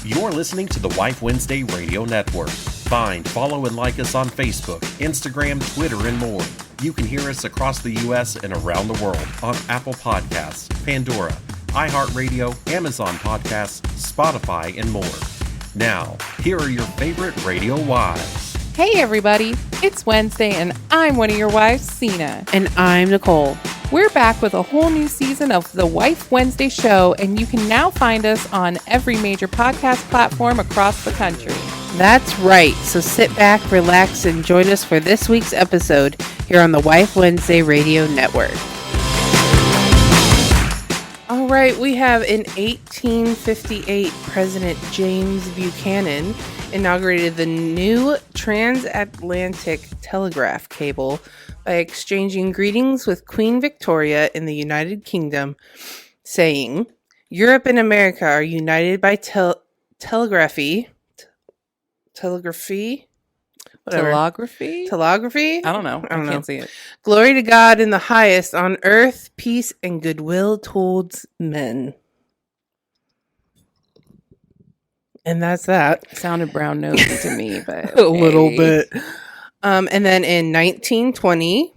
You're listening to the Wife Wednesday Radio Network. Find, follow, and like us on Facebook, Instagram, Twitter, and more. You can hear us across the U.S. and around the world on Apple Podcasts, Pandora, iHeartRadio, Amazon Podcasts, Spotify, and more. Now, here are your favorite radio wives. Hey everybody, it's Wednesday and I'm one of your wives, Sina. And I'm Nicole. We're back with a whole new season of the Wife Wednesday show, and you can now find us on every major podcast platform across the country. That's right. So sit back, relax, and join us for this week's episode here on the Wife Wednesday Radio Network. All right, we have in 1858, President James Buchanan inaugurated the new transatlantic telegraph cable by exchanging greetings with Queen Victoria in the United Kingdom, saying, "Europe and America are united by telegraphy. Whatever. Telegraphy? I don't know. I can't see it. Glory to God in the highest, on earth, peace and goodwill towards men." And that's that. Sounded brown nosy to me, but a little bit. And then in 1920,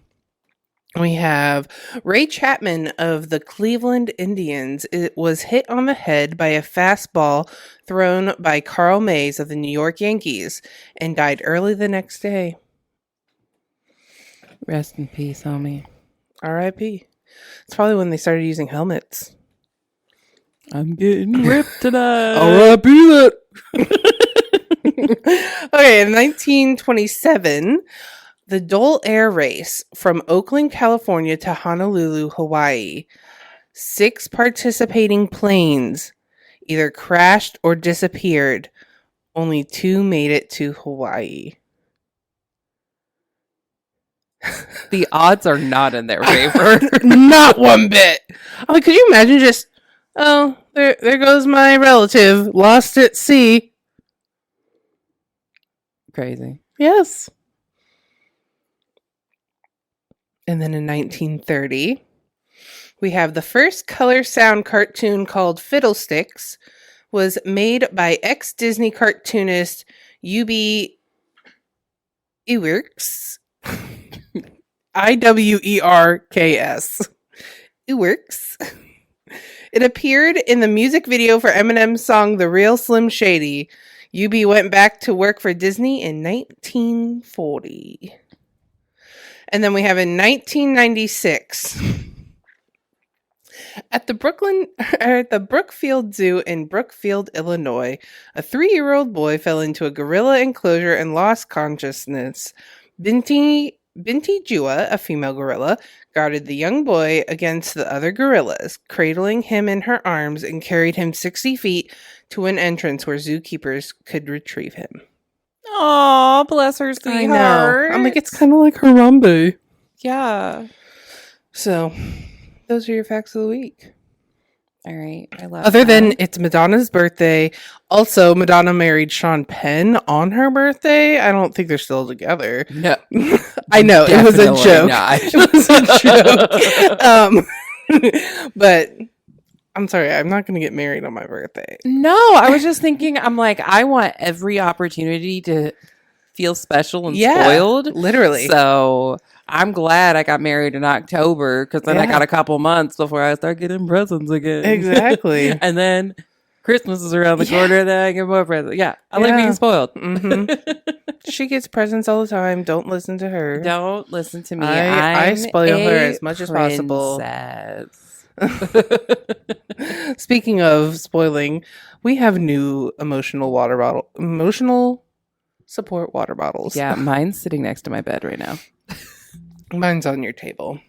we have Ray Chapman of the Cleveland Indians. It was hit on the head by a fastball thrown by Carl Mays of the New York Yankees and died early the next day. Rest in peace, homie. R.I.P. It's probably when they started using helmets. I'm getting ripped tonight. R.I.P. that. Okay, in 1927, the Dole Air Race from Oakland, California to Honolulu, Hawaii. 6 participating planes either crashed or disappeared. Only 2 made it to Hawaii. The odds are not in their favor. Not one bit. I'm like, could you imagine just, oh, there goes my relative, lost at sea. Crazy. Yes. And then in 1930, we have the first color sound cartoon called Fiddlesticks, was made by ex-Disney cartoonist U.B. Iwerks. Iwerks. Iwerks. It appeared in the music video for Eminem's song The Real Slim Shady. UB went back to work for Disney in 1940. And then we have in 1996, at the Brookfield Zoo in Brookfield, Illinois, a 3-year-old boy fell into a gorilla enclosure and lost consciousness. Binti Jua, a female gorilla, guarded the young boy against the other gorillas, cradling him in her arms and carried him 60 feet to an entrance where zookeepers could retrieve him. Aw, bless her sweetheart. I'm like, it's kind of like Harambe. Yeah. So, those are your facts of the week. All right. I love Other that. than it's Madonna's birthday. Also, Madonna married Sean Penn on her birthday. I don't think they're still together. No. I know. It was a joke. Not. It was a joke. But I'm sorry. I'm not going to get married on my birthday. No, I was just thinking, I'm like, I want every opportunity to feel special and spoiled. Literally. So I'm glad I got married in October, because then I got a couple months before I start getting presents again. Exactly. And then Christmas is around the corner, and then I get more presents. Yeah, I like being spoiled. Mm-hmm. She gets presents all the time. Don't listen to her. Don't listen to me. I spoil her as much as possible. Speaking of spoiling, we have new emotional support water bottles. Yeah, mine's sitting next to my bed right now. Mine's on your table.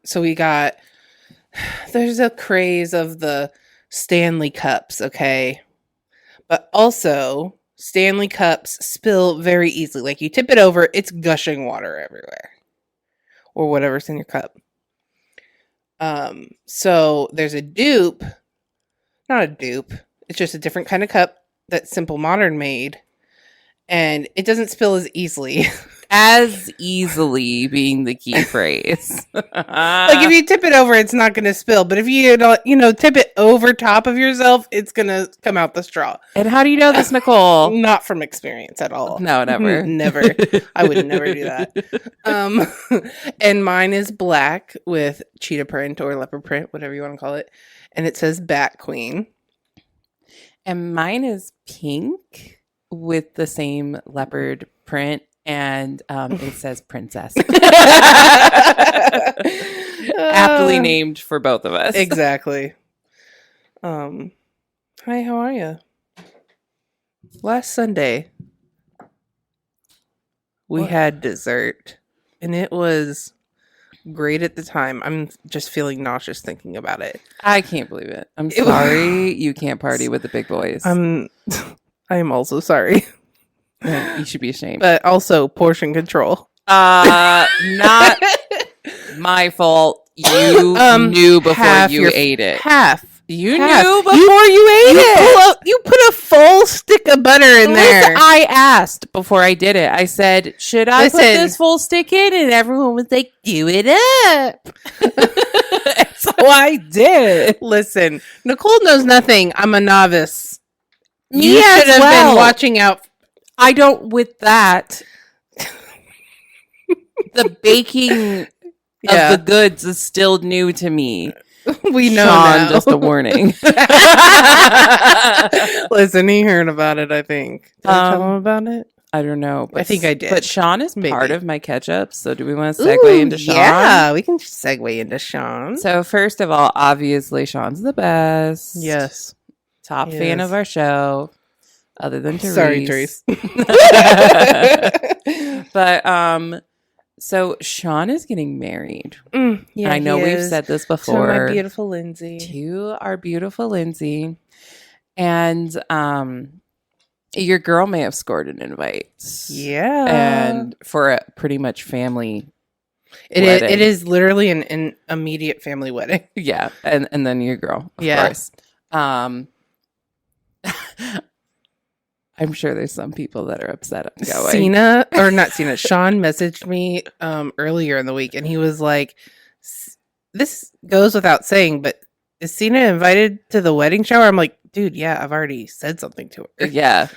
So we got, there's a craze of the Stanley Cups, okay? But also, Stanley Cups spill very easily. Like, you tip it over, it's gushing water everywhere. Or whatever's in your cup. So there's a dupe. Not a dupe. It's just a different kind of cup that Simple Modern made. And it doesn't spill as easily. as easily being the key phrase. Like if you tip it over, it's not going to spill. But if you tip it over top of yourself, it's going to come out the straw. And how do you know this, Nicole? Not from experience at all. No, never. Never. I would never do that. And mine is black with cheetah print or leopard print, whatever you want to call it. And it says Bat Queen. And mine is pink with the same leopard print. And it says princess. Aptly named for both of us. Exactly. Hi, how are you? Last Sunday, we had dessert, and it was great at the time. I'm just feeling nauseous thinking about it. I can't believe it. I'm sorry you can't party with the big boys. I am also sorry. You should be ashamed. But also portion control. Not my fault. You knew before you ate it. You knew before you ate it. You put a full stick of butter in there. I asked before I did it. I said, should I put this full stick in? And everyone was like, do it up. So I did. Listen, Nicole knows nothing. I'm a novice. Me You as should have well. been watching out. I don't with that. The baking of the goods is still new to me. We know Sean, now. just a warning. Listen, he heard about it, I think. Did I tell him about it? I don't know. But I think I did. But Sean is Maybe. part of my ketchup, so do we want to segue into Sean? Yeah, we can segue into Sean. So first of all, obviously Sean's the best. Yes. Top He fan is. of our show, other than Therese. Sorry, Therese. But so Sean is getting married. Yeah, I know he we've is. said this To before. my beautiful Lindsay. To our beautiful Lindsay. And your girl may have scored an invite. Yeah. And for a pretty much family It is literally an immediate family wedding. Yeah. And then your girl, of Yeah. course. I'm sure there's some people that are upset I'm going. Sean messaged me earlier in the week, and he was like, this goes without saying, but is Cena invited to the wedding shower? I'm like, dude, yeah, I've already said something to her. Yeah.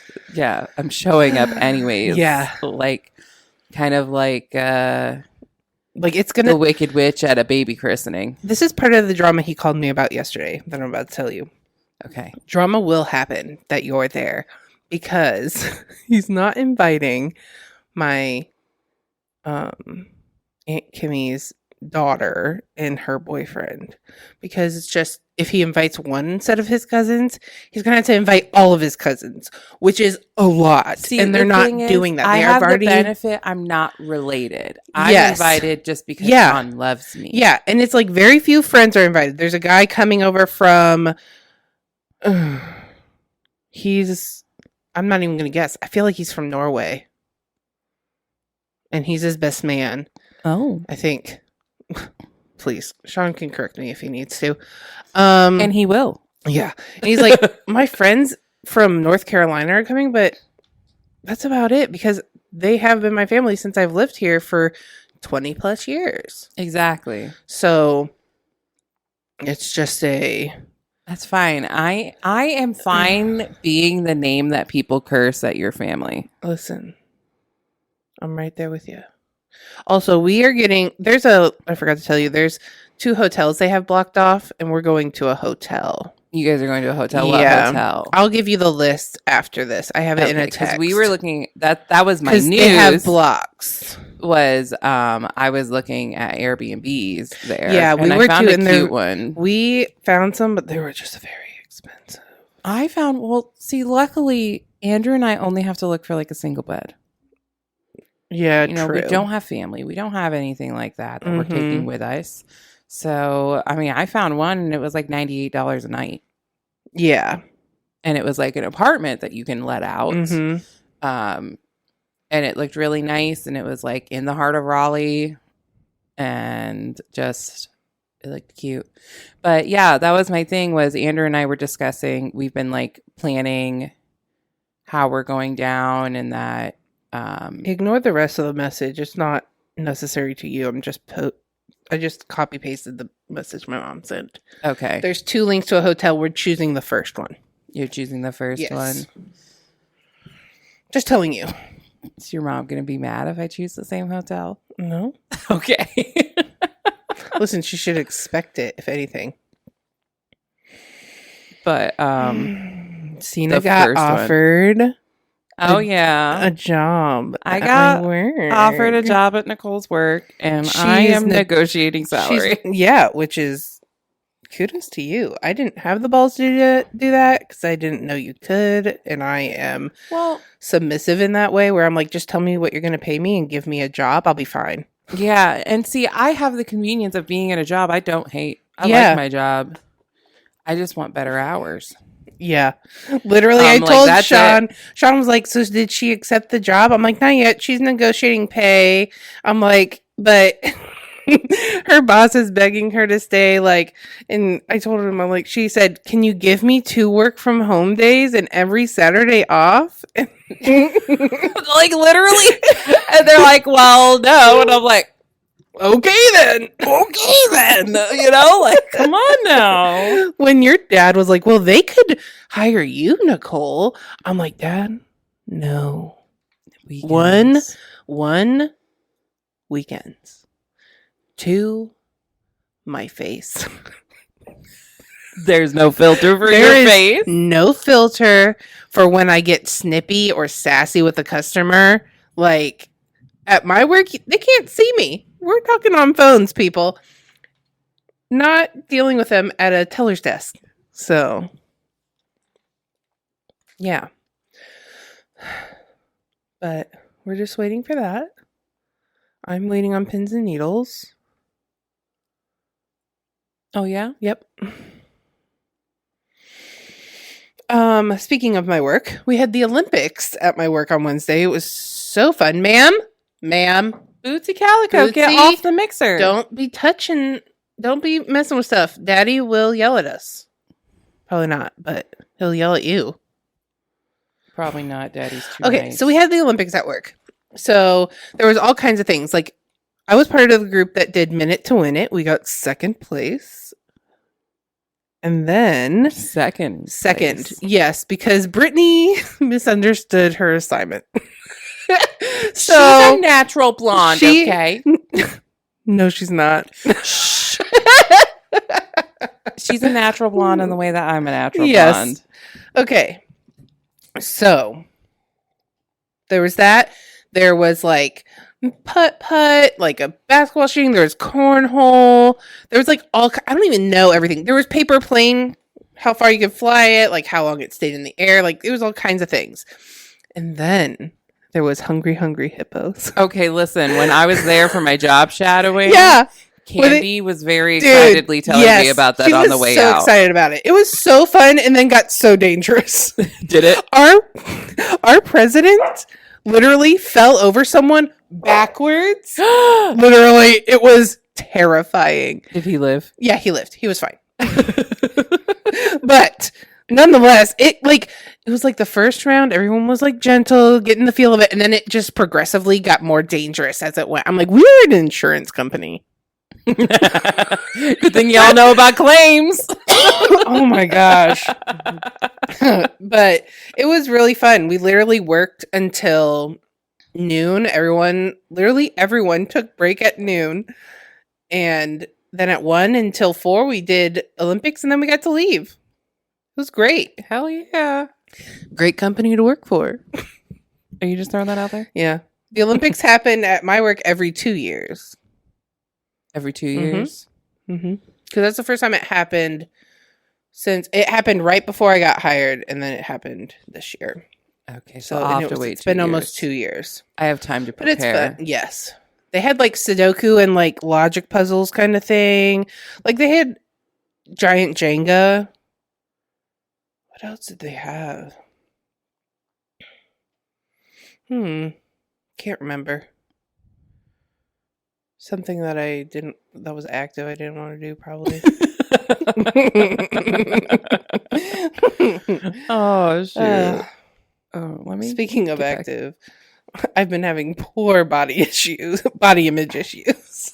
I'm showing up anyways. Yeah. Like, kind of like Like, it's the gonna. Wicked Witch at a baby christening. This is part of the drama he called me about yesterday that I'm about to tell you. Okay. Drama will happen that you're there because he's not inviting my Aunt Kimmy's daughter and her boyfriend, because it's just, if he invites one set of his cousins, he's gonna have to invite all of his cousins, which is a lot. See, and they're the not thing is, doing that. I They have have already the benefit. I'm not related. I'm Yes. invited just because Yeah. Sean loves me. Yeah, and it's like very few friends are invited. There's a guy coming over from I'm not even gonna guess. I feel like he's from Norway. And he's his best man, Oh. I think. Please, Sean can correct me if he needs to. And he will. Yeah. And he's like, my friends from North Carolina are coming, but that's about it, because they have been my family since I've lived here for 20 plus years. Exactly. So it's just That's fine. I am fine being the name that people curse at your family. listen, I'm right there with you. Also, we are getting, I forgot to tell you, there's 2 hotels they have blocked off, and we're going to a hotel. You guys are going to a hotel? Yeah. What hotel? I'll give you the list after this. I have it in a text. We were looking, that was my 'Cause news. they have blocks. Was I was looking at Airbnbs there. Yeah, we and were I found too, a and cute one. We found some, but they were just very expensive. I found, luckily Andrew and I only have to look for like a single bed. Yeah, You know, true. we don't have family. We don't have anything like that we're Mhm. taking with us. So, I mean, I found one and it was like $98 a night. Yeah. And it was like an apartment that you can let out. Mhm. And it looked really nice. And it was like in the heart of Raleigh. And just, it looked cute. But yeah, that was my thing, was Andrew and I were discussing, we've been like planning how we're going down, and that Ignore the rest of the message. It's not necessary to you. I just copy pasted the message my mom sent. Okay. There's 2 links to a hotel. We're choosing the first one. You're choosing the first one. Just telling you. Is your mom going to be mad if I choose the same hotel? No. Okay. Listen, she should expect it, if anything. But Cena the got first one. offered oh yeah, a job. I at got my work. offered a job at Nicole's work, and I She's am negotiating salary. Yeah, which is kudos to you. I didn't have the balls to do that because I didn't know you could, and I am submissive in that way where I'm like, just tell me what you're going to pay me and give me a job. I'll be fine. Yeah, and see, I have the convenience of being at a job I don't hate. I Yeah. like my job. I just want better hours. Yeah. Literally, I Like, told that's Sean. Sean was like, so did she accept the job? I'm like, not yet. She's negotiating pay. I'm like, but her boss is begging her to stay. Like, and I told him, I'm like, she said, can you give me 2 work from home days and every Saturday off? Like literally. And they're like, well, no. And I'm like, Okay then. you know, like, come on now. When your dad was like, well, they could hire you, Nicole. I'm like, Dad, no. Weekends. 1, weekends. 2, my face. There's no filter for There your is face. no filter for when I get snippy or sassy with a customer. Like at my work, they can't see me. We're talking on phones, people. Not dealing with them at a teller's desk. So, yeah. But we're just waiting for that. I'm waiting on pins and needles. Oh, yeah? Yep. Speaking of my work, we had the Olympics at my work on Wednesday. It was so fun. Ma'am, Bootsy Calico, get Bootsy, off the mixer. don't be messing with stuff. Daddy will yell at us. Probably not, but he'll yell at you. Probably not. Daddy's too Okay, nice. so we had the Olympics at work. So there was all kinds of things. Like I was part of the group that did Minute to Win It. We got 2nd place. And then Second, place. yes, because Brittany misunderstood her assignment. She's a natural blonde, she- okay? No, she's not. She's a natural blonde in the way that I'm a natural Yes. blonde. Okay. So there was that. There was like putt, like a basketball shooting. There was cornhole. There was like I don't even know everything. There was paper plane, how far you could fly it, like how long it stayed in the air. Like it was all kinds of things. And then there was Hungry Hippos. Okay, listen, when I was there for my job shadowing, Yeah. Candy was very excitedly telling me about that she on was the way so out. excited about it. It was so fun and then got so dangerous. Did it? Our president literally fell over someone backwards. Literally, it was terrifying. Did he live? Yeah, he lived. He was fine. But nonetheless, it was like the first round, everyone was like gentle, getting the feel of it, and then it just progressively got more dangerous as it went. I'm like, we're an insurance company. Good thing y'all know about claims. Oh my gosh. But it was really fun. We literally worked until noon. Everyone took break at noon. And then at 1 until 4, we did Olympics and then we got to leave. It was great. Hell yeah. Great company to work for. Are you just throwing that out there? Yeah. The Olympics happen at my work every 2 years. Every 2 years? Mm-hmm. Because that's the first time it happened since it happened right before I got hired, and then it happened this year. Okay, So so I'll have to wait. It's been almost 2 years. I have time to But it's prepare. fun. Yes. They had like Sudoku and like logic puzzles kind of thing. Like they had giant Jenga. What else did they have? Can't remember. Something that was active I didn't want to do probably. Oh, shoot. Uh, Let me Speaking of get back. active, I've been having poor body image issues.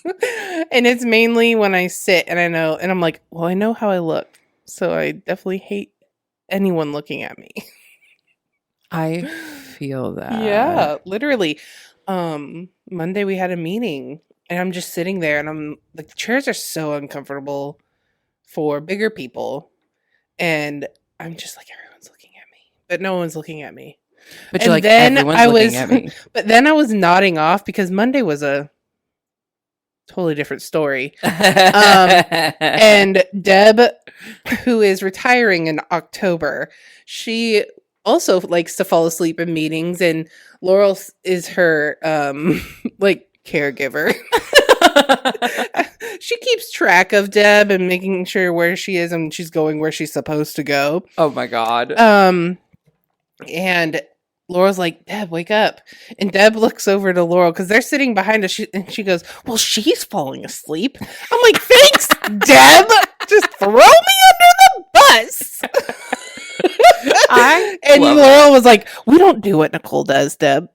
And it's mainly when I sit and I'm like, well, I know how I look. So I definitely hate anyone looking at me. I feel that. Yeah, literally. Monday we had a meeting and I'm just sitting there and I'm like, the chairs are so uncomfortable for bigger people. And I'm just like, everyone's looking at me, but no one's looking at me. But you're like, everyone's looking at me. But then I was nodding off because Monday was a totally different story. And Deb, who is retiring in October, she also likes to fall asleep in meetings, and Laurel is her like caregiver. She keeps track of Deb and making sure where she is and she's going where she's supposed to go. Oh my God. And Laurel's like, Deb, wake up. And Deb looks over to Laurel because they're sitting behind us. And she goes, well, she's falling asleep. I'm like, thanks, Deb. Just throw me under the bus. And Laurel was like, we don't do what Nicole does, Deb.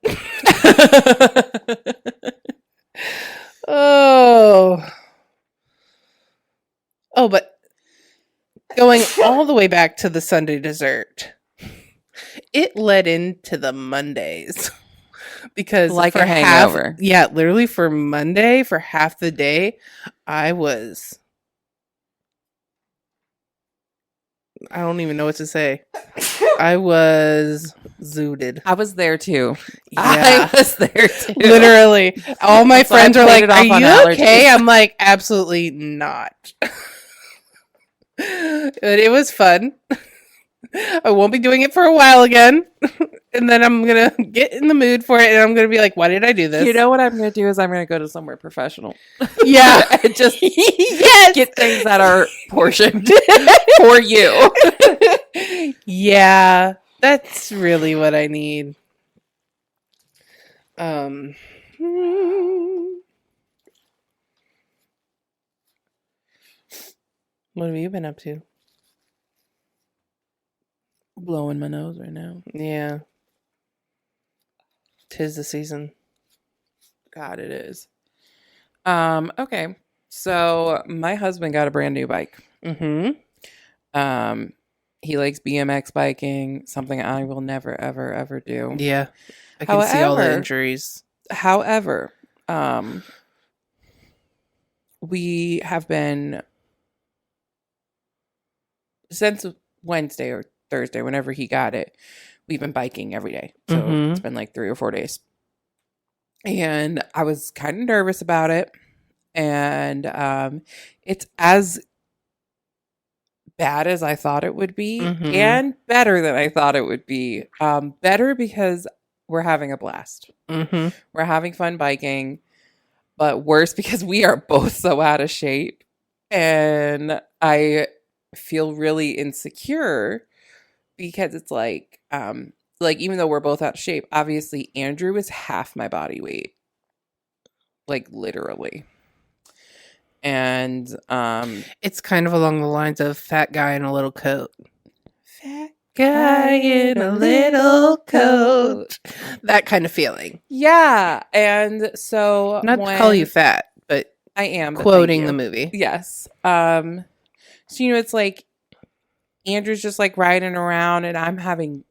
Oh, but going all the way back to the Sunday dessert, it led into the Mondays because like for a hangover. Literally for Monday, for half the day, I don't even know what to say. I was zooted. I was there too. Yeah. I was there too. Literally. All my friends are like, are you okay? allergies. I'm like, absolutely not. But it was fun. I won't be doing it for a while again. And then I'm going to get in the mood for it. And I'm going to be like, why did I do this? You know what I'm going to do is I'm going to go to somewhere professional. Yeah. And just Yes. get things that are portioned for you. Yeah. That's really what I need. What have you been up to? Blowing my nose right now. Yeah. 'Tis the season. God, it is. Okay. So my husband got a brand new bike. Mm-hmm. He likes BMX biking, something I will never, ever, ever do. Yeah. I can see all the However- injuries. However, we have been since Wednesday or Thursday, whenever he got it, we've been biking every day. So Mhm. it's been like 3 or 4 days. And I was kind of nervous about it. And it's as bad as I thought it would be Mhm. and better than I thought it would be. Better because we're having a blast. Mm-hmm. We're having fun biking, but worse because we are both so out of shape. And I feel really insecure because it's like even though we're both out of shape, obviously Andrew is half my body weight. Like literally. And It's kind of along the lines of fat guy in a little coat. fat Guy in a little coat. That kind of feeling. Yeah. And so Not to call you fat, but I am but quoting thank the you. movie. Yes. So it's like Andrew's just like riding around and I'm having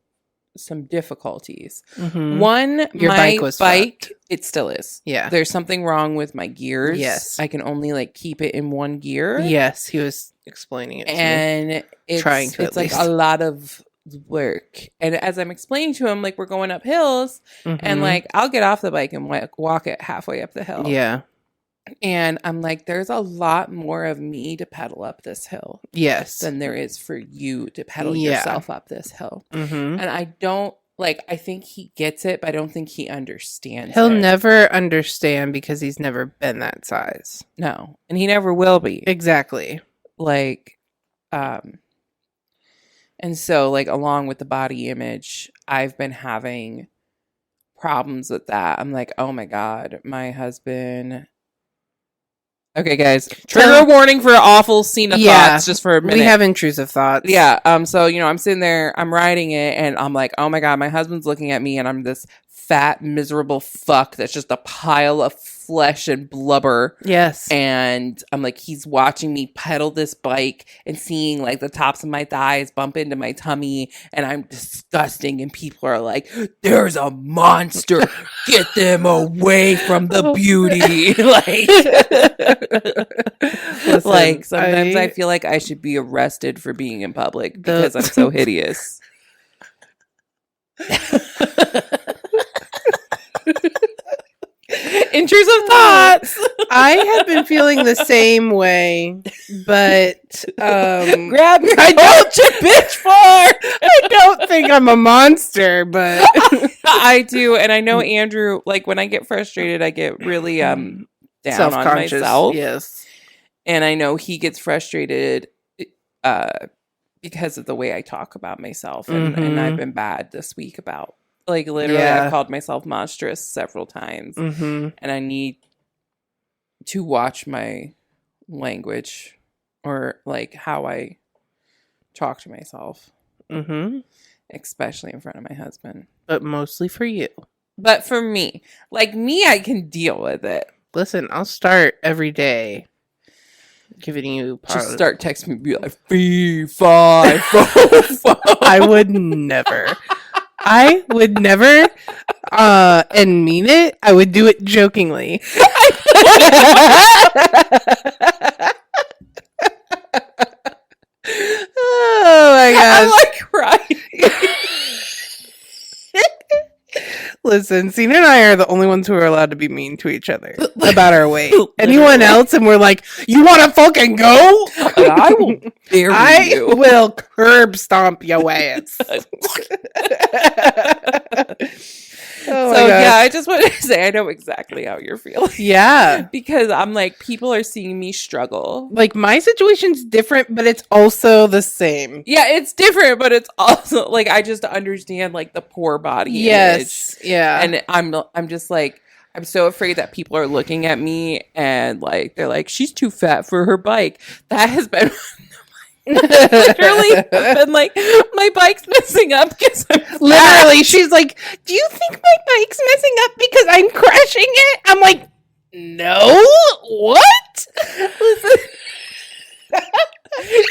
some difficulties. Mhm. One, Your my bike was fucked. it still is. Yeah. There's something wrong with my gears. Yes. I can only like keep it in one gear. Yes, he was explaining it to me. And it's Trying to, it's at like least. a lot of work. And as I'm explaining to him, like we're going up hills and Mhm. like I'll get off the bike and walk it halfway up the hill. Yeah. And I'm like, there's a lot more of me to pedal up this hill Yes. than there is for you to pedal Yeah. yourself up this hill. Mm-hmm. And I don't I think he gets it, but I don't think he understands He'll it. never understand because he's never been that size. No. And he never will be. Exactly. And so along with the body image, I've been having problems with that. I'm like, oh my God, my husband. Okay, guys, trigger warning for awful scene of thoughts just for a minute. We have intrusive thoughts. Yeah. So, I'm sitting there, I'm riding it, and I'm like, oh my God, my husband's looking at me, and I'm this fat, miserable fuck that's just a pile of flesh and blubber. Yes. And I'm like, he's watching me pedal this bike and seeing like the tops of my thighs bump into my tummy, and I'm disgusting. And people are like, there's a monster. Get them away from the beauty. Listen, like sometimes I feel like I should be arrested for being in public because I'm so hideous. Intrusive thoughts. I have been feeling the same way, but Grab me. I don't think I'm a monster, but I do, and I know Andrew. Like when I get frustrated, I get really down on myself. Yes, and I know he gets frustrated because of the way I talk about myself, and I've been bad this week about. Like, literally, I've called myself monstrous several times. And I need to watch my language or, like, how I talk to myself. Especially in front of my husband. But mostly for you. But for me. Like, me, I can deal with it. Listen, I'll start every day giving you... Just start texting me and be like, fee, fi, fo, fo. I would never... I would never, and mean it. I would do it jokingly. Oh my gosh. I'm like crying. Listen, Cena and I are the only ones who are allowed to be mean to each other about our weight. Anyone else, and we're like, you want to fucking go? I will bury you. I will curb stomp your ass. Yeah, I just wanted to say I know exactly how you're feeling. Yeah. Because I'm like, people are seeing me struggle. Like, my situation's different, but it's also the same. Yeah, it's different, but it's also like I just understand like the poor body image. Yeah. And I'm just like, I'm so afraid that people are looking at me and like they're like, she's too fat for her bike. That has been literally been like, my bike's messing up because I'm fat. Literally, she's like, do you think my bike's messing up because I'm crushing it? I'm like, no, what? Listen.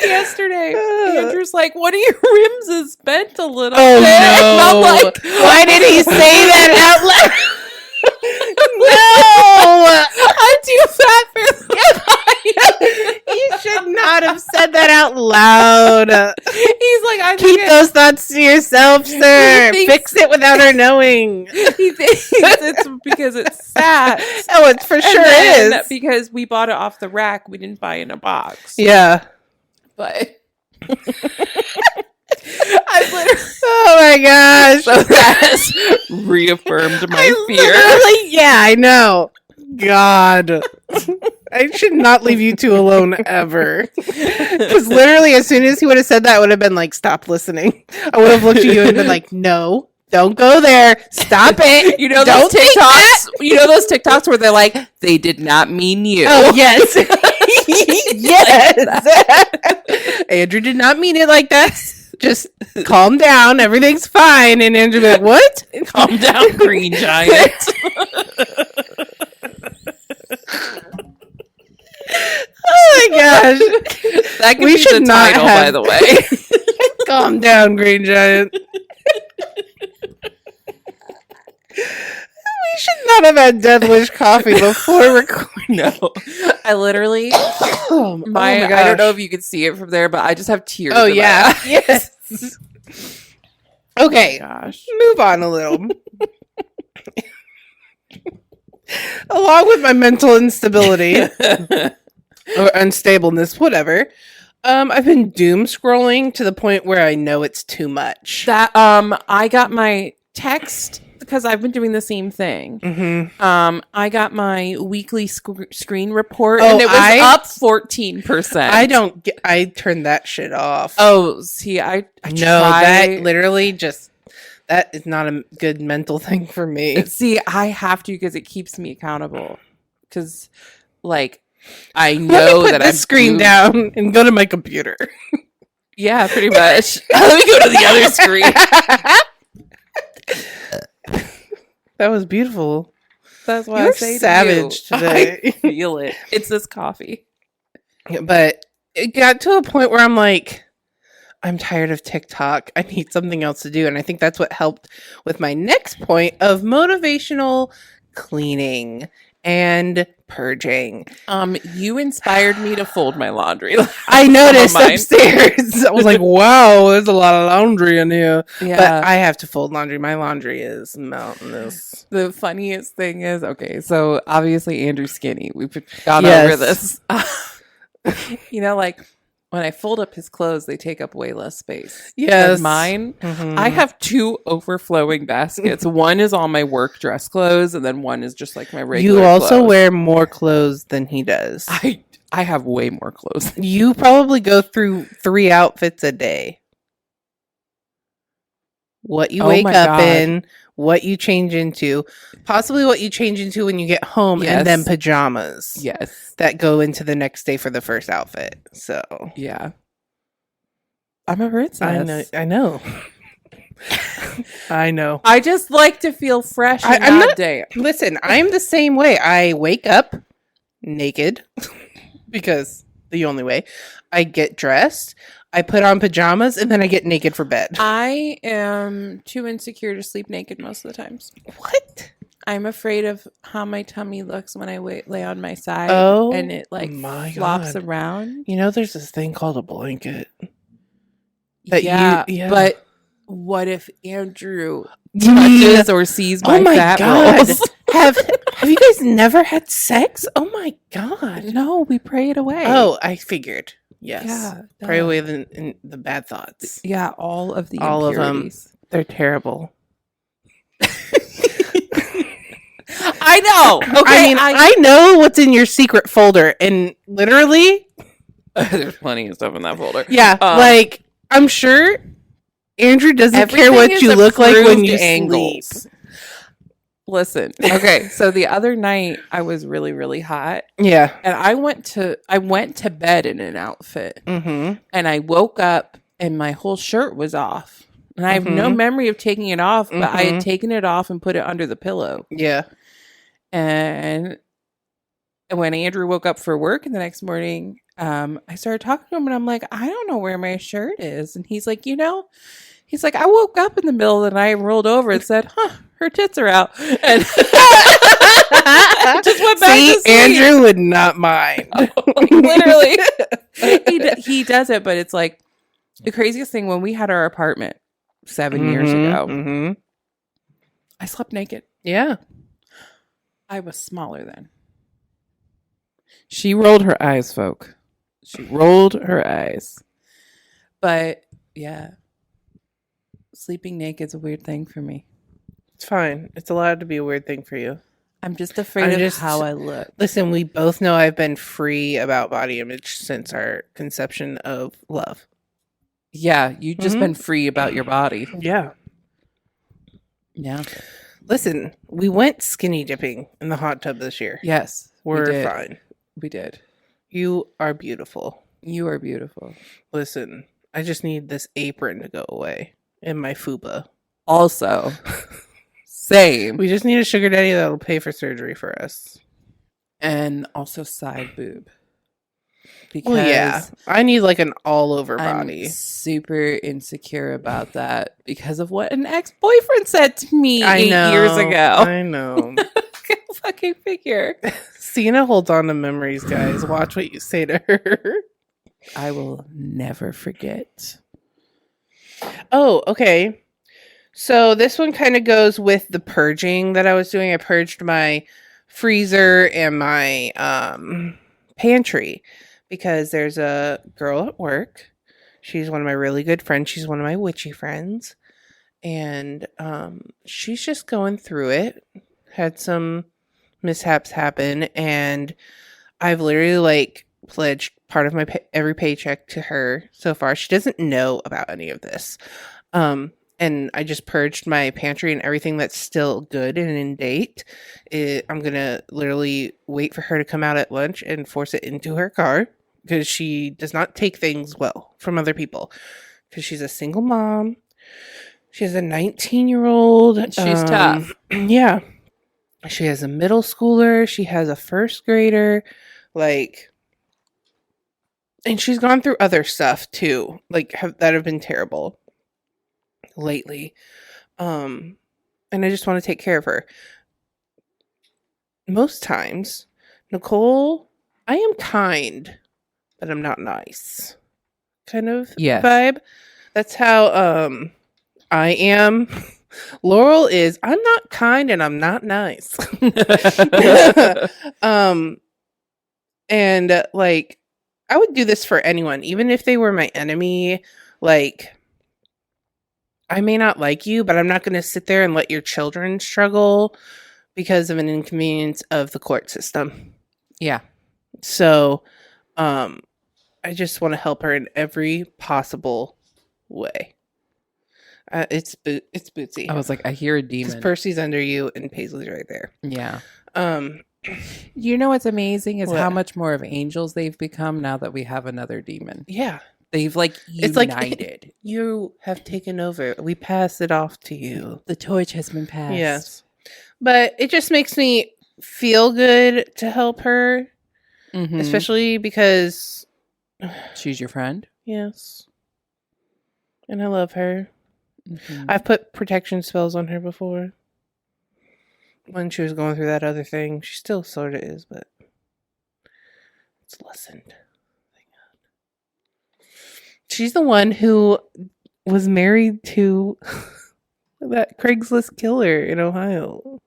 Yesterday, Andrew's like, one of your rims is bent a little bit. No. And I'm like, why did he say that out loud? No, I'm too fat for that. You should not have said that out loud. He's like, I Keep think those thoughts to yourself, sir. Fix it without her knowing. he thinks it's because it's fat. Oh, it for sure is. Because we bought it off the rack. We didn't buy it in a box. Yeah. But I literally, oh my gosh. so that's reaffirmed my fear. Yeah, I know. God. I should not leave you two alone ever. Because literally, as soon as he would have said that, I would have been like, stop listening. I would have looked at you and been like, no, don't go there. Stop it. You know don't those TikToks? You know those TikToks where they're like, they did not mean you. Oh, yes. Yes. Andrew did not mean it like that. Just calm down. Everything's fine. And Andrew be like, what? Calm down, Green Giant. Oh my gosh. That could We be should the not title, have- by the way. Calm down, Green Giant. We should not have had Death Wish coffee before recording. No. I literally, Oh I don't know if you can see it from there, but I just have tears. Oh, in my yeah. eyes. Yes. Okay. Gosh. Move on a little. Along with my mental instability or unstableness, whatever, I've been doom scrolling to the point where I know it's too much. That I got my text because I've been doing the same thing. Mm-hmm. I got my weekly screen report, Oh, and it was up 14%. I turned that shit off. Oh, see, I no, try. that literally just, that is not a good mental thing for me. See, I have to because it keeps me accountable. Because, like, I know Let me put this screen down and go to my computer. Yeah, pretty much. Let me go to the other screen. That was beautiful. That's why You're I say savage to you, today. I feel it. It's this coffee. But it got to a point where I'm like, I'm tired of TikTok. I need something else to do. And I think that's what helped with my next point of motivational cleaning and purging. You inspired me to fold my laundry. I noticed mine. upstairs. I was like, wow, there's a lot of laundry in here. Yeah. But I have to fold laundry. My laundry is mountainous. The funniest thing is, okay, so obviously Andrew's skinny. We've gone Yes. over this. You know, like when I fold up his clothes, they take up way less space. Yes. But mine, Mhm. I have 2 overflowing baskets. One is all my work dress clothes, and then one is just like my regular You also clothes. wear more clothes than he does. I have way more clothes. You probably go through 3 outfits a day. What you Oh wake my up God. in, what you change into, possibly what you change into when you get home, Yes. and then pajamas Yes. that go into the next day for the first outfit. So Yeah. I'm a princess. I know. I know. I just like to feel fresh and I'm not not- damp. Listen, I'm the same way. I wake up naked because the only way. I get dressed, I put on pajamas, and then I get naked for bed. I am too insecure to sleep naked most of the times. What? I'm afraid of how my tummy looks when I lay on my side. Oh, and it like my flops God. around. You know, there's this thing called a blanket. That Yeah, yeah. but what if Andrew Mm. touches or sees my, Oh my fat God. rolls? have you guys never had sex? Oh my God. No, we pray it away. Oh, I figured. Yes. yeah. Pray duh. away the bad thoughts. Yeah, all of the All of 'em. impurities. They're terrible. I know. Okay, I mean, I know what's in your secret folder, and literally, there's plenty of stuff in that folder. yeah, like I'm sure Andrew doesn't care Everything what is you look like when approved you angles. sleep. Listen, okay. So the other night I was really, really hot, Yeah. and I went to bed in an outfit, Mm-hmm. and I woke up and my whole shirt was off, and I have no Mhm. memory of taking it off, but I had Mhm. taken it off and put it under the pillow, Yeah. and when Andrew woke up for work the next morning, I started talking to him, and I'm like, I don't know where my shirt is, and he's like, he's like, I woke up in the middle of the night, and rolled over, and said, "Huh, her tits are out," and just went back See, to sleep. Andrew would not mind. Literally, he does it, but it's like the craziest thing when we had our apartment 7 years ago. Mm-hmm. I slept naked. Yeah. I was smaller then. She rolled her eyes, folk. She rolled her eyes. But yeah, sleeping naked's a weird thing for me. It's fine. It's allowed to be a weird thing for you. I'm just afraid of how I look. Listen, we both know I've been free about body image since our conception of love. Yeah, you've just Mhm. been free about your body. Yeah. Yeah. Listen, we went skinny dipping in the hot tub this year. Yes. We're we did. fine. We did. You are beautiful. You are beautiful. Listen, I just need this apron to go away and my fupa. Also, same. We just need a sugar daddy that'll pay for surgery for us. And also side boob. Because Well, yeah. I need like an all over I'm body. super insecure about that because of what an ex-boyfriend said to me I 8 know. years ago. I know. Fucking figure. Cena holds on to memories, guys. Watch what you say to her. I will never forget. Oh, okay. So this one kind of goes with the purging that I was doing. I purged my freezer and my pantry because there's a girl at work. She's one of my really good friends. She's one of my witchy friends. And she's just going through it. Had some mishaps happen, and I've literally like pledged part of my every paycheck to her so far. She doesn't know about any of this. And I just purged my pantry and everything that's still good and in date. I'm going to literally wait for her to come out at lunch and force it into her car because she does not take things well from other people because she's a single mom. She has a 19-year-old. She's tough. Yeah. She has a middle schooler. She has a first grader. Like, and she's gone through other stuff too. Like, that have been terrible lately. And I just want to take care of her. Most times, Nicole, I am kind, but I'm not nice. Kind of vibe. That's how I am. Laurel is, I'm not kind and I'm not nice. And like, I would do this for anyone, even if they were my enemy. Like, I may not like you, but I'm not going to sit there and let your children struggle because of an inconvenience of the court system. Yeah. So, I just want to help her in every possible way. It's Bootsy. I was like, I hear a demon. Because Percy's under you and Paisley's right there. Yeah. You know what's amazing is what? how much more of angels they've become now that we have another demon. Yeah. They've like united. It's like, you have taken over. We pass it off to you. The torch has been passed. Yes. But it just makes me feel good to help her. Mm-hmm. Especially because she's your friend. Yes. And I love her. Mm-hmm. I've put protection spells on her before. When she was going through that other thing. She still sort of is, but it's lessened. Thank God. She's the one who was married to that Craigslist killer in Ohio.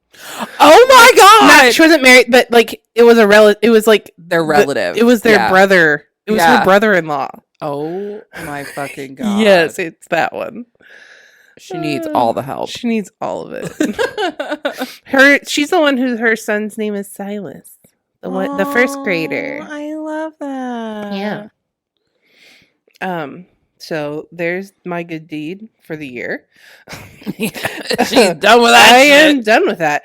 Oh my God! She wasn't married, but like it was a relative. It was like their relative. It was their brother. It was her brother-in-law. Oh my fucking God! Yes, it's that one. She needs all the help. She needs all of it. She's the one who her son's name is Silas. The first grader. I love that. Yeah. So there's my good deed for the year. She's done with that. I am done with that.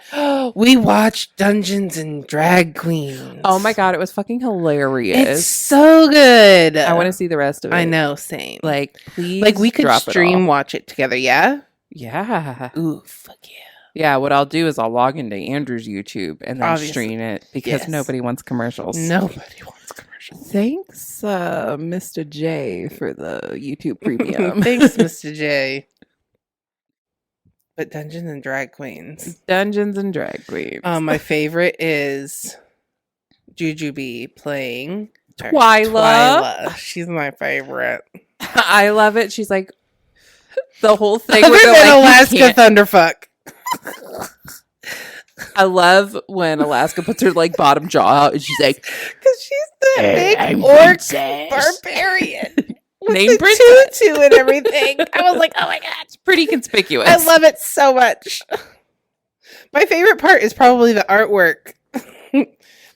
We watched Dungeons and Drag Queens. Oh my God, it was fucking hilarious. It's so good. I want to see the rest of it. I know, same. Like, please, like we could stream watch it together. Yeah. Yeah. Ooh, fuck yeah. Yeah, what I'll do is I'll log into Andrew's YouTube and then Obviously. stream it because nobody wants commercials. Nobody wants commercials. Thanks, Mr. J, for the YouTube premium. Thanks, Mr. J. But Dungeons and Drag Queens. Dungeons and Drag Queens. My favorite is Jujubee playing Twyla. She's my favorite. I love it. She's like the whole thing. Other than like, Alaska Thunderfuck. I love when Alaska puts her like bottom jaw out and she's like, because she's the big orc barbarian with Named the tutu and everything. I was like, oh my God, it's pretty conspicuous. I love it so much. My favorite part is probably the artwork. The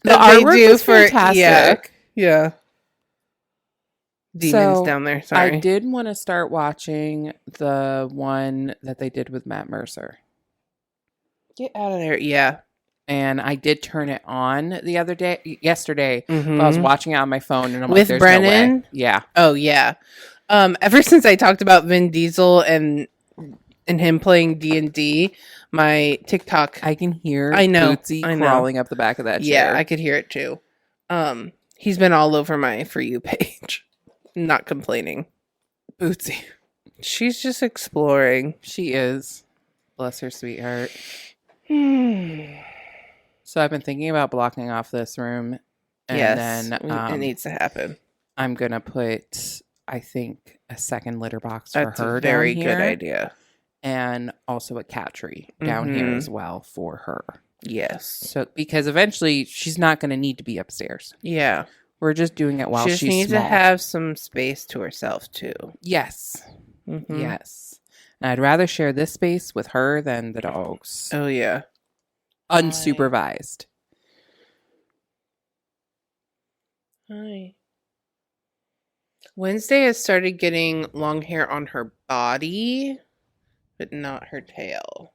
artwork is fantastic. Yeah. Demons so, down there. Sorry. I did want to start watching the one that they did with Matt Mercer. Get out of there. Yeah. And I did turn it on yesterday. Mm-hmm. I was watching it on my phone and I'm with like, there's Brennan? no way. Yeah. Oh, yeah. Ever since I talked about Vin Diesel and him playing D&D, my TikTok. I can hear Bootsy crawling up the back of that chair. Yeah, I could hear it too. He's been all over my For You page. Not complaining. Bootsy. She's just exploring. She is. Bless her sweetheart. So So I've been thinking about blocking off this room. And then it needs to happen. I'm going to put, I think, a second litter box for That's her a very down good here, idea. and also a cat tree down here as well for her. Yes. So because eventually she's not going to need to be upstairs. Yeah. We're just doing it while she just she's needs small. to have some space to herself too. Yes. Mm-hmm. Yes. And I'd rather share this space with her than the dogs. Oh yeah. Unsupervised. Hi. Wednesday has started getting long hair on her body, but not her tail.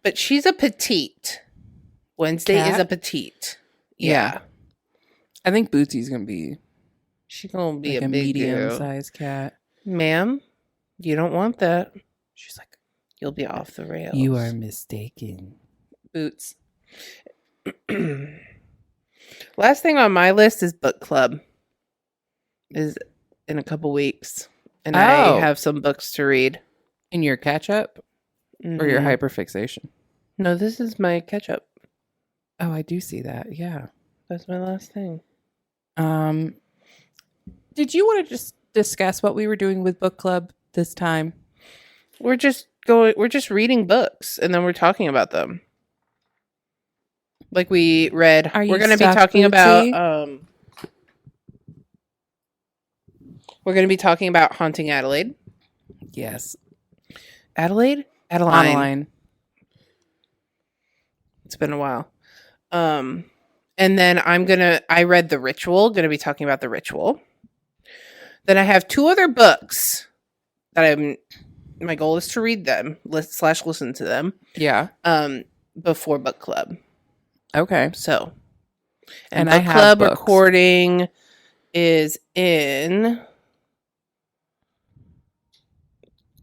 But she's a petite. Wednesday Cat? is a petite. Yeah. I think Bootsy's going to be She's going to be like a big girl. medium-sized cat. Ma'am, You don't want that. She's like, You'll be off the rails. you are mistaken. Boots. Last thing on my list is book club. Is in a couple weeks. And I have some books to read. In your catch up or your Mhm. hyperfixation? No, this is my catch up. Oh, I do see that. Yeah. That's my last thing. Did you want to just discuss what we were doing with book club this time? We're just reading books and then we're talking about them. Like we read, Are we're you going to be stuck, talking Bootsy? about we're going to be talking about Haunting Adelaide. Yes. Adeline. Online. It's been a while. And then I read The Ritual, going to be talking about The Ritual. Then I have 2 other books that my goal is to read them, / listen to them, Yeah. before book club. Okay. So, And book I have club books. recording is in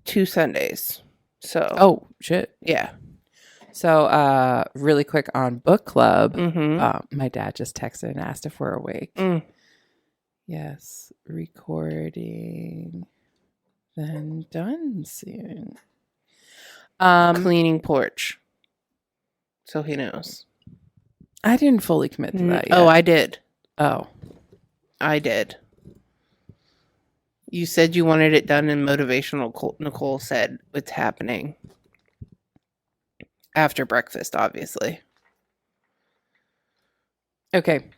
2 Sundays. So, Oh, shit. yeah. So, really quick on book club, Mm-hmm. my dad just texted and asked if we're awake. Mm. Yes, recording, then done soon. Cleaning porch. So he knows. I didn't fully commit to that yet. Oh, I did. Oh, I did. You said you wanted it done in motivational. Nicole said it's happening. After breakfast, obviously. okay.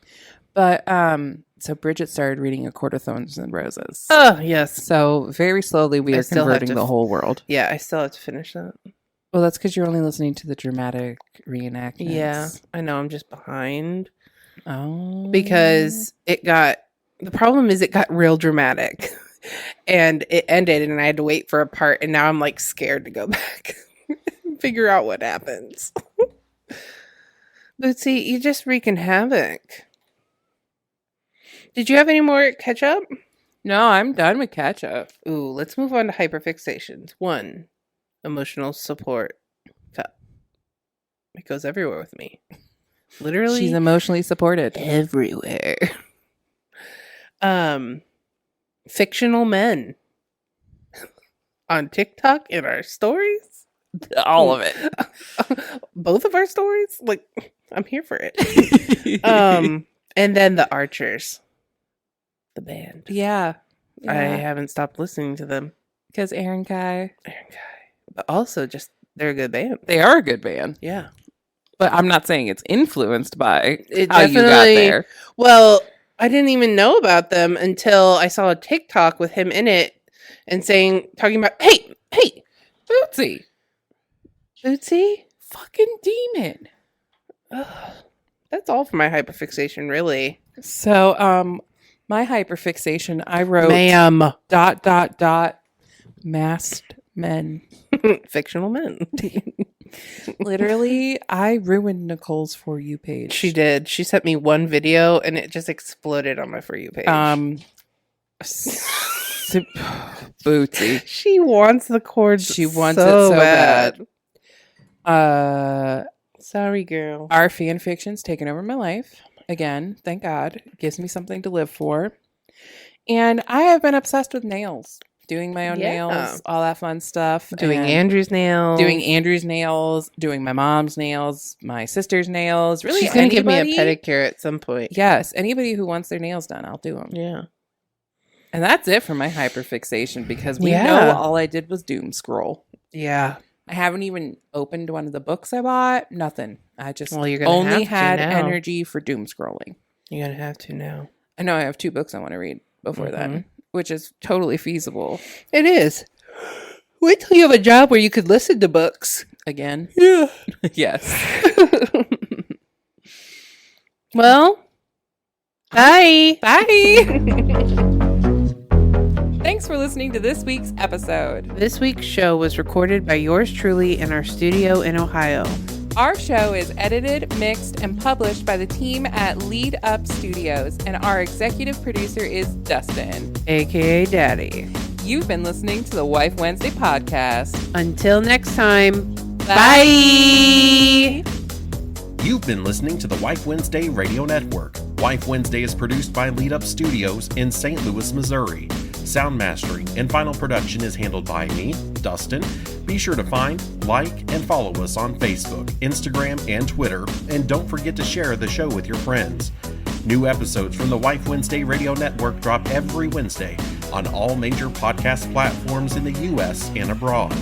But so Bridget started reading A Court of Thorns and Roses. Oh, yes. So very slowly we I are still have converting to the whole world. Yeah, I still have to finish that. Well, that's because you're only listening to the dramatic reenactments. Yeah, I know. I'm just behind. Oh. Because the problem is it got real dramatic. And it ended and I had to wait for a part. And now I'm like scared to go back and figure out what happens. Bootsy, you just wreaking havoc. Did you have any more catch up? No, I'm done with catch up. Ooh, let's move on to hyperfixations. 1, emotional support cup. It goes everywhere with me. Literally She's emotionally supported. everywhere. Fictional men. On TikTok in our stories. All of it. Both of our stories? Like, I'm here for it. And then the Archers. The band. Yeah. I haven't stopped listening to them. Because Aaron Kai. But also just they're a good band. They are a good band. Yeah. But I'm not saying it's influenced by It how you got definitely- there. Well, I didn't even know about them until I saw a TikTok with him in it and talking about, hey, Bootsy. Bootsy. Fucking demon. Ugh. That's all for my hyperfixation, really. So, my hyperfixation, I wrote ... Ma'am. Masked men. Fictional men. Literally, I ruined Nicole's For You page. She did. She sent me one video and it just exploded on my For You page. Bootsy. She wants the cords. She wants so it so bad. bad. Sorry, girl. Our fan fiction's taken over my life. Again, thank God. It gives me something to live for. And I have been obsessed with nails. Doing my own nails, all that fun stuff. Doing And Andrew's nails. doing Andrew's nails, doing my mom's nails, my sister's nails. Really, She's going to give me a anybody- pedicure at some point. Yes, anybody who wants their nails done, I'll do them. Yeah. And that's it for my hyperfixation because we Yeah. know all I did was doom scroll. Yeah. I haven't even opened one of the books I bought. Nothing. I just Well, you're gonna only have to had now. energy for doom scrolling. You're going to have to now. I know I have 2 books I want to read before Mm-hmm. then, which is totally feasible. It is. Wait till you have a job where you could listen to books. Again, Yeah. yes. Well, bye. Bye. Thanks for listening to this week's episode. This week's show was recorded by yours truly in our studio in Ohio. Our show is edited, mixed, and published by the team at Lead Up Studios, and our executive producer is Dustin. AKA Daddy. You've been listening to the Wife Wednesday podcast. Until next time, Bye. You've been listening to the Wife Wednesday Radio Network. Wife Wednesday is produced by Lead Up Studios in St. Louis, Missouri. Sound mastering and final production is handled by me, Dustin. Be sure to find, like, and follow us on Facebook, Instagram, and Twitter. And don't forget to share the show with your friends. New episodes from the Wife Wednesday Radio Network drop every Wednesday on all major podcast platforms in the U.S. and abroad.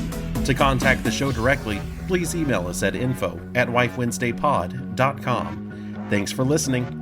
To contact the show directly, please email us at info@wifewednesdaypod.com. Thanks for listening.